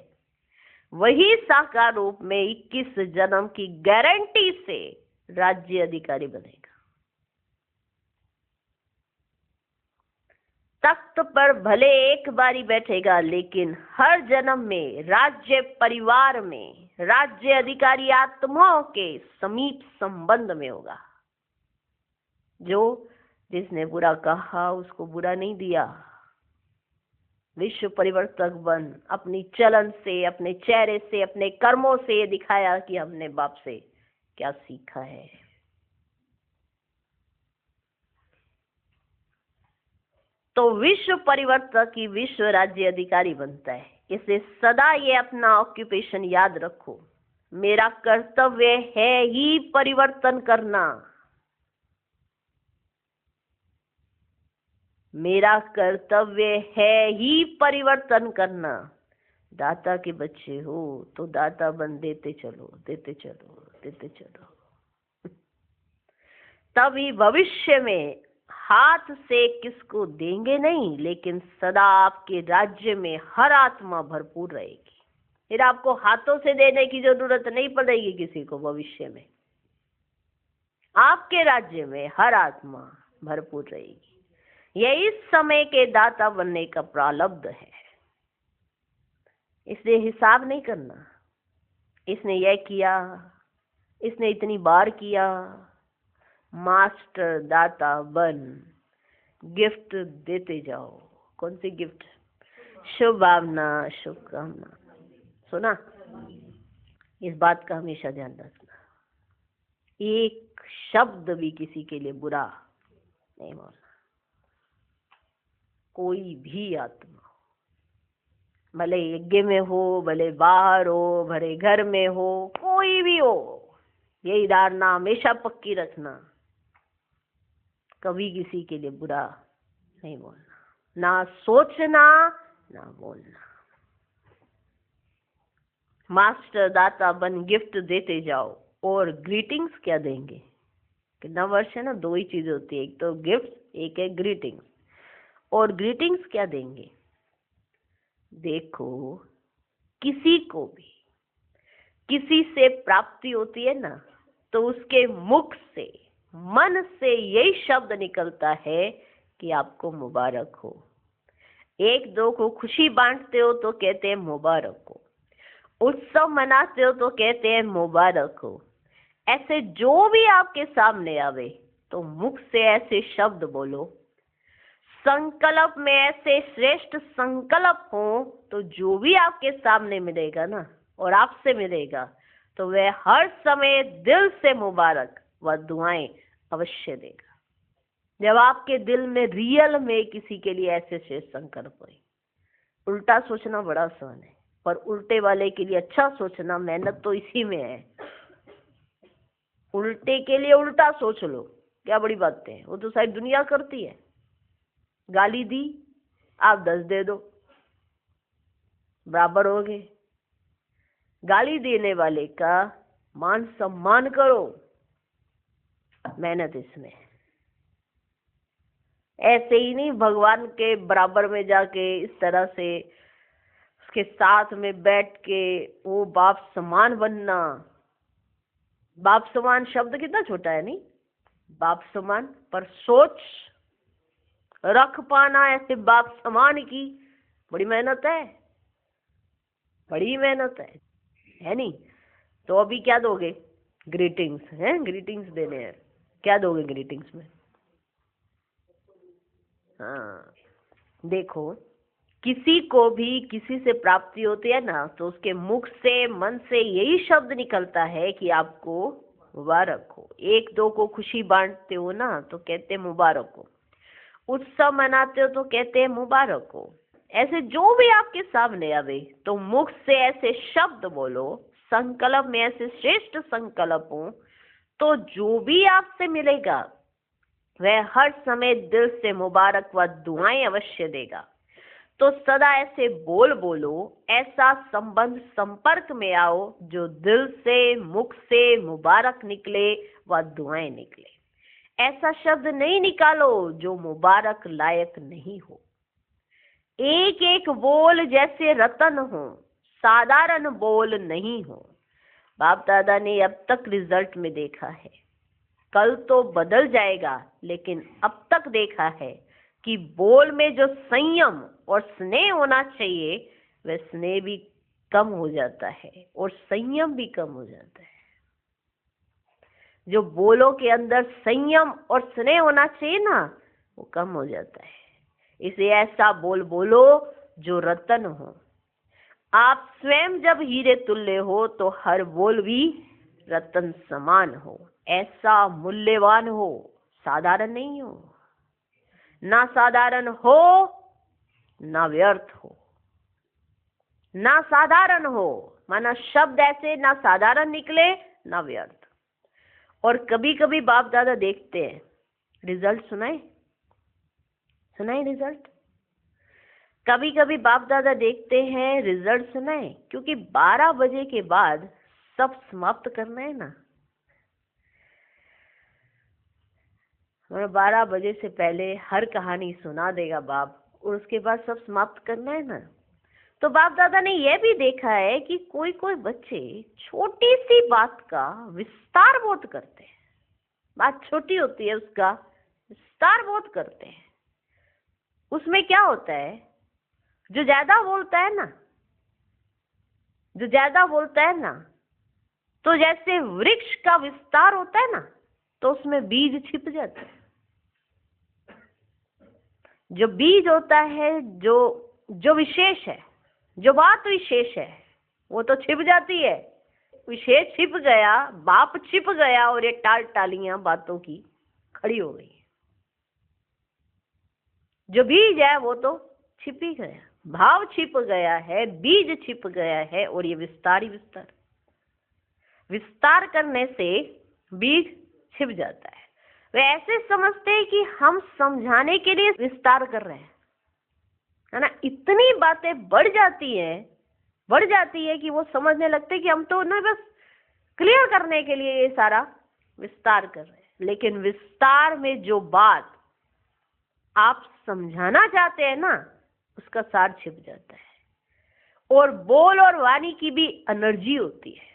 वही साकार रूप में 21 जन्म की गारंटी से राज्य अधिकारी बनेगा। तख्त पर भले एक बारी बैठेगा, लेकिन हर जन्म में राज्य परिवार में राज्य अधिकारी आत्माओं के समीप संबंध में होगा। जो जिसने बुरा कहा उसको बुरा नहीं दिया। विश्व परिवर्तक बन अपनी चलन से, अपने चेहरे से, अपने कर्मों से ये दिखाया कि हमने बाप से क्या सीखा है। तो विश्व परिवर्तक ही विश्व राज्य अधिकारी बनता है। इसे सदा ये अपना ऑक्यूपेशन याद रखो, मेरा कर्तव्य है ही परिवर्तन करना, मेरा कर्तव्य है ही परिवर्तन करना। दाता के बच्चे हो तो दाता बन देते चलो, देते चलो, देते चलो। तभी भविष्य में हाथ से किसको देंगे नहीं, लेकिन सदा आपके राज्य में हर आत्मा भरपूर रहेगी। फिर आपको हाथों से देने की जरूरत नहीं पड़ेगी किसी को। भविष्य में आपके राज्य में हर आत्मा भरपूर रहेगी। यह इस समय के दाता बनने का प्रारब्ध है। इसलिए हिसाब नहीं करना, इसने यह किया, इसने इतनी बार किया। मास्टर दाता बन गिफ्ट देते जाओ। कौन सी गिफ्ट? शुभ भावना, शुभकामना। सुना? इस बात का हमेशा ध्यान रखना, एक शब्द भी किसी के लिए बुरा नहीं बोलना। कोई भी आत्मा, भले यज्ञ में हो, भले बाहर हो, भले घर में हो, कोई भी हो, यही धारणा हमेशा पक्की रखना, कभी किसी के लिए बुरा नहीं बोलना, ना सोचना ना बोलना। मास्टर दाता बन गिफ्ट देते जाओ, और ग्रीटिंग्स क्या देंगे? कितना वर्ष है ना, दो ही चीजें होती है, एक तो गिफ्ट, एक है ग्रीटिंग्स। और ग्रीटिंग्स क्या देंगे? देखो, किसी को भी किसी से प्राप्ति होती है ना, तो उसके मुख से, मन से यही शब्द निकलता है कि आपको मुबारक हो। एक दो को खुशी बांटते हो तो कहते हैं मुबारक हो, उत्सव मनाते हो तो कहते हैं मुबारक हो। ऐसे जो भी आपके सामने आवे तो मुख से ऐसे शब्द बोलो। संकल्प में ऐसे श्रेष्ठ संकल्प हो तो जो भी आपके सामने मिलेगा ना और आपसे मिलेगा, तो वह हर समय दिल से मुबारक व दुआएं अवश्य देगा। जब आपके दिल में रियल में किसी के लिए ऐसे श्रेष्ठ संकल्प हो। उल्टा सोचना बड़ा आसान है, पर उल्टे वाले के लिए अच्छा सोचना, मेहनत तो इसी में है। उल्टे के लिए उल्टा सोच लो, क्या बड़ी बात है, वो तो सारी दुनिया करती है। गाली दी, आप 10 दे दो, बराबर हो गए। गाली देने वाले का मान सम्मान करो, मेहनत इसमें। ऐसे ही नहीं भगवान के बराबर में जाके इस तरह से उसके साथ में बैठ के वो बाप समान बनना। बाप समान शब्द कितना छोटा है, नहीं? बाप समान, पर सोच रख पाना ऐसे बाप समान की बड़ी मेहनत है, बड़ी मेहनत है नहीं? तो अभी क्या दोगे? ग्रीटिंग्स हैं, ग्रीटिंग्स देने हैं। क्या दोगे ग्रीटिंग्स में? हाँ, देखो, किसी को भी किसी से प्राप्ति होती है ना, तो उसके मुख से, मन से यही शब्द निकलता है कि आपको मुबारक हो। एक दो को खुशी बांटते हो ना, तो कहते हैं मुबारक हो। उत्सव मनाते हो तो कहते हैं मुबारक हो। ऐसे जो भी आपके सामने आवे तो मुख से ऐसे शब्द बोलो, संकल्प में ऐसे श्रेष्ठ संकल्प हो, तो जो भी आपसे मिलेगा वह हर समय दिल से मुबारक व दुआएं अवश्य देगा। तो सदा ऐसे बोल बोलो, ऐसा संबंध संपर्क में आओ जो दिल से, मुख से मुबारक निकले व दुआएं निकले। ऐसा शब्द नहीं निकालो जो मुबारक लायक नहीं हो। एक एक बोल जैसे रतन हो, साधारण बोल नहीं हो। बाप दादा ने अब तक रिजल्ट में देखा है, कल तो बदल जाएगा, लेकिन अब तक देखा है कि बोल में जो संयम और स्नेह होना चाहिए, वह स्नेह भी कम हो जाता है और संयम भी कम हो जाता है। जो बोलों के अंदर संयम और स्नेह होना चाहिए ना, वो कम हो जाता है। इसे ऐसा बोल बोलो जो रतन हो। आप स्वयं जब हीरे तुल्य हो तो हर बोल भी रतन समान हो, ऐसा मूल्यवान हो, साधारण नहीं हो। ना साधारण हो ना व्यर्थ हो। ना साधारण हो माना शब्द ऐसे ना साधारण निकले ना व्यर्थ। और कभी कभी बाप दादा देखते हैं, रिजल्ट सुनाए रिजल्ट। कभी कभी बाप दादा देखते हैं, रिजल्ट सुनाए, क्योंकि 12 बजे के बाद सब समाप्त करना है ना। 12 बजे से पहले हर कहानी सुना देगा बाप, और उसके बाद सब समाप्त करना है ना। तो बाप दादा ने यह भी देखा है कि कोई कोई बच्चे छोटी सी बात का विस्तार बहुत करते हैं। बात छोटी होती है, उसका विस्तार बहुत करते हैं। उसमें क्या होता है, जो ज्यादा बोलता है ना, तो जैसे वृक्ष का विस्तार होता है ना, तो उसमें बीज छिप जाता है। जो बीज होता है, जो जो विशेष है, जो बात विशेष है, वो तो छिप जाती है। विशेष छिप गया, बाप छिप गया और ये टाल टालियां बातों की खड़ी हो गई। जो बीज है वो तो छिप ही गया, भाव छिप गया है, बीज छिप गया है, और ये विस्तार ही विस्तार। विस्तार करने से बीज छिप जाता है। वे ऐसे समझते हैं कि हम समझाने के लिए विस्तार कर रहे हैं, है ना। इतनी बातें बढ़ जाती है कि वो समझने लगते हैं कि हम तो ना बस क्लियर करने के लिए ये सारा विस्तार कर रहे हैं। लेकिन विस्तार में जो बात आप समझाना चाहते हैं ना, उसका सार छिप जाता है। और बोल और वाणी की भी एनर्जी होती है।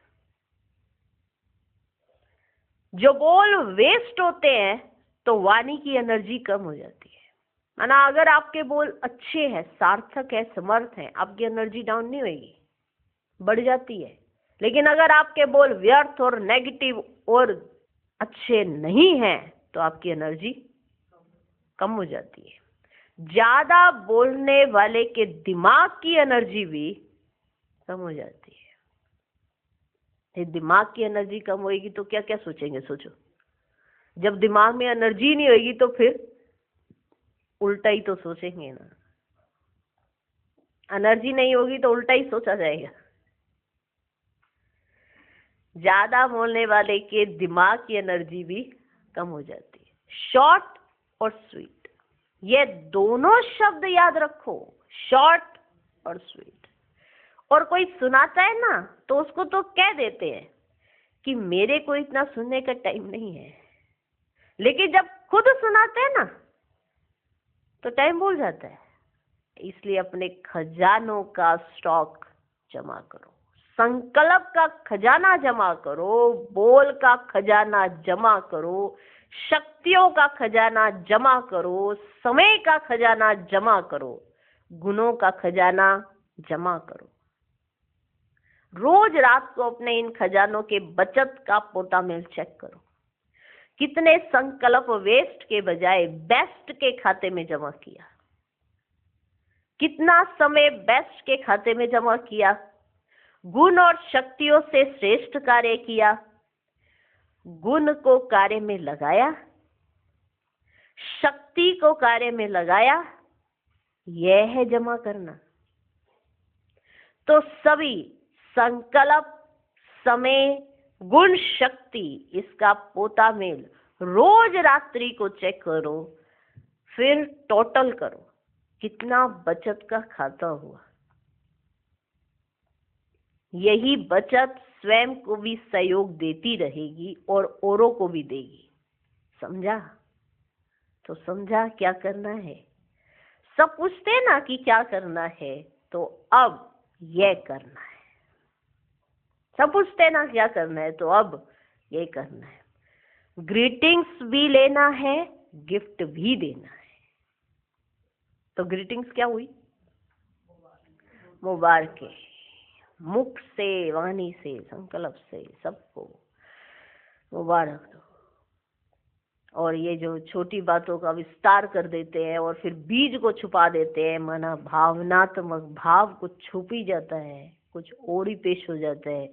जो बोल वेस्ट होते हैं तो वाणी की एनर्जी कम हो जाती है ना। अगर आपके बोल अच्छे हैं, सार्थक है, समर्थ है, आपकी एनर्जी डाउन नहीं होगी, बढ़ जाती है। लेकिन अगर आपके बोल व्यर्थ और नेगेटिव और अच्छे नहीं हैं तो आपकी एनर्जी कम हो जाती है। ज्यादा बोलने वाले के दिमाग की एनर्जी भी कम हो जाती है। दिमाग की एनर्जी कम होगी तो क्या क्या सोचेंगे, सोचो। जब दिमाग में एनर्जी नहीं होगी तो फिर उल्टा ही तो सोचेंगे ना। एनर्जी नहीं होगी तो उल्टा ही सोचा जाएगा। ज्यादा बोलने वाले के दिमाग की एनर्जी भी कम हो जाती है। शॉर्ट और स्वीट, ये दोनों शब्द याद रखो, शॉर्ट और स्वीट। और कोई सुनाता है ना तो उसको तो कह देते हैं कि मेरे को इतना सुनने का टाइम नहीं है, लेकिन जब खुद सुनाते हैं ना तो टाइम भूल जाता है। इसलिए अपने खजानों का स्टॉक जमा करो, संकल्प का खजाना जमा करो, बोल का खजाना जमा करो, शक्तियों का खजाना जमा करो, समय का खजाना जमा करो, गुणों का खजाना जमा करो। रोज रात को अपने इन खजानों के बचत का पोटा मेल चेक करो। कितने संकल्प वेस्ट के बजाय बेस्ट के खाते में जमा किया, कितना समय बेस्ट के खाते में जमा किया, गुण और शक्तियों से श्रेष्ठ कार्य किया, गुण को कार्य में लगाया, शक्ति को कार्य में लगाया। यह है जमा करना। तो सभी संकल्प, समय, गुण, शक्ति, इसका पोता मेल रोज रात्रि को चेक करो, फिर टोटल करो कितना बचत का खाता हुआ। यही बचत स्वयं को भी सहयोग देती रहेगी और औरों को भी देगी। समझा? तो समझा क्या करना है। सब पूछते हैं ना कि क्या करना है, तो अब यह करना है। सब पूछते हैं ना क्या करना है, तो अब ये करना है। ग्रीटिंग्स भी लेना है, गिफ्ट भी देना है। तो ग्रीटिंग्स क्या हुई? मुबारकें, मुख से, वाणी से, संकल्प से सबको मुबारक दो। और ये जो छोटी बातों का विस्तार कर देते हैं और फिर बीज को छुपा देते हैं, माना भावनात्मक भाव कुछ छुप ही जाता है, कुछ और ही पेश हो जाता है।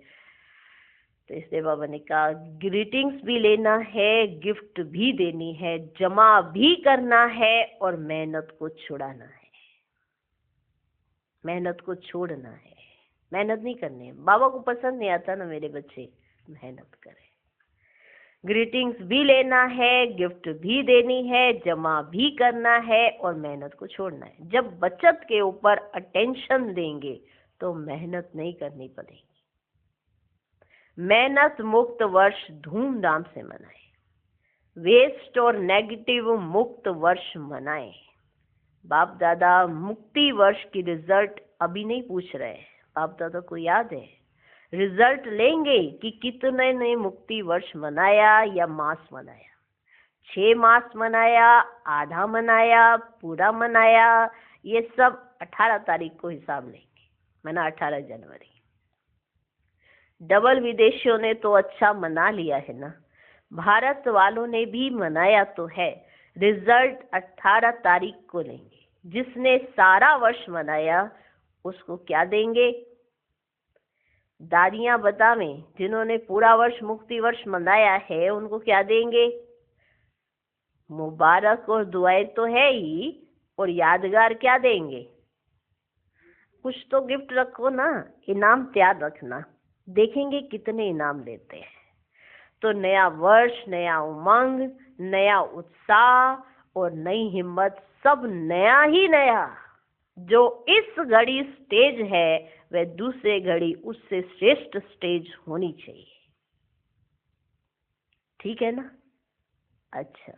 तो इसलिए बाबा ने कहा ग्रीटिंग्स भी लेना है, गिफ्ट भी देनी है, जमा भी करना है और मेहनत को छुड़ाना है। मेहनत को छोड़ना है, मेहनत नहीं करनी है। बाबा को पसंद नहीं आता ना मेरे बच्चे मेहनत करें। ग्रीटिंग्स भी लेना है, गिफ्ट भी देनी है, जमा भी करना है और मेहनत को छोड़ना है। जब बचत के ऊपर अटेंशन देंगे तो मेहनत नहीं करनी पड़ेगी। मेहनत मुक्त वर्ष धूमधाम से मनाएं, वेस्ट और नेगेटिव मुक्त वर्ष मनाएं। बाप दादा मुक्ति वर्ष की रिजल्ट अभी नहीं पूछ रहे हैं। बाप दादा को याद है, रिजल्ट लेंगे कि कितने ने मुक्ति वर्ष मनाया या मास मनाया, 6 मास मनाया, आधा मनाया, पूरा मनाया। ये सब 18 तारीख को हिसाब लेंगे, मना 18 जनवरी। डबल विदेशियों ने तो अच्छा मना लिया है ना, भारत वालों ने भी मनाया तो है। रिजल्ट 18 तारीख को लेंगे। जिसने सारा वर्ष मनाया उसको क्या देंगे? दादियां बतावें, जिन्होंने पूरा वर्ष मुक्ति वर्ष मनाया है उनको क्या देंगे? मुबारक और दुआएं तो है ही, और यादगार क्या देंगे? कुछ तो गिफ्ट रखो ना, इनाम तैयार रखना, देखेंगे कितने इनाम लेते हैं। तो नया वर्ष, नया उमंग, नया उत्साह और नई हिम्मत, सब नया ही नया। जो इस घड़ी स्टेज है वह दूसरे घड़ी उससे श्रेष्ठ स्टेज होनी चाहिए। ठीक है ना? अच्छा,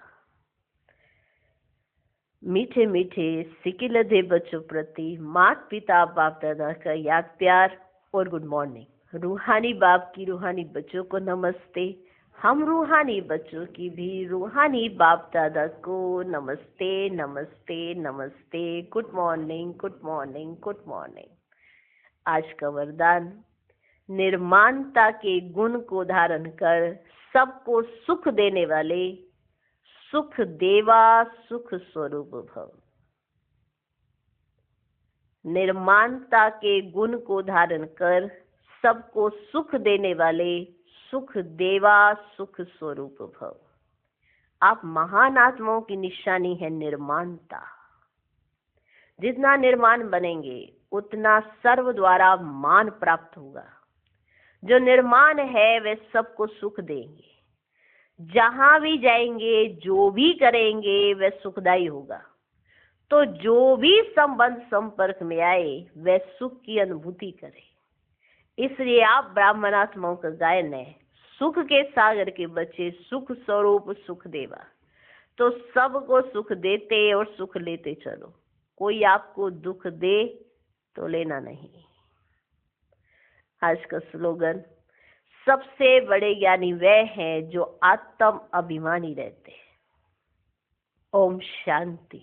मीठे मीठे सिकिलधे बच्चों प्रति माता पिता बाप दादा का याद प्यार और गुड मॉर्निंग। रूहानी बाप की रूहानी बच्चों को नमस्ते। हम रूहानी बच्चों की भी रूहानी बाप दादा को नमस्ते नमस्ते नमस्ते। Good morning good morning good morning. आज का वरदान, निर्माणता के गुण को धारण कर सबको सुख देने वाले सुख देवा सुख स्वरूप भव। निर्माणता के गुण को धारण कर सबको सुख देने वाले सुख देवा सुख स्वरूप भव। आप महान आत्माओं की निशानी है निर्माणता। जितना निर्माण बनेंगे उतना सर्व द्वारा मान प्राप्त होगा। जो निर्माण है वे सबको सुख देंगे। जहां भी जाएंगे, जो भी करेंगे वह सुखदायी होगा। तो जो भी संबंध संपर्क में आए वह सुख की अनुभूति करे। इसलिए आप ब्राह्मणात्माओं का गायन है, सुख के सागर के बच्चे सुख स्वरूप सुख देवा। तो सबको सुख देते और सुख लेते चलो। कोई आपको दुख दे तो लेना नहीं। आज का स्लोगन, सबसे बड़े ज्ञानी वह हैं जो आत्म अभिमानी रहते हैं। ओम शांति।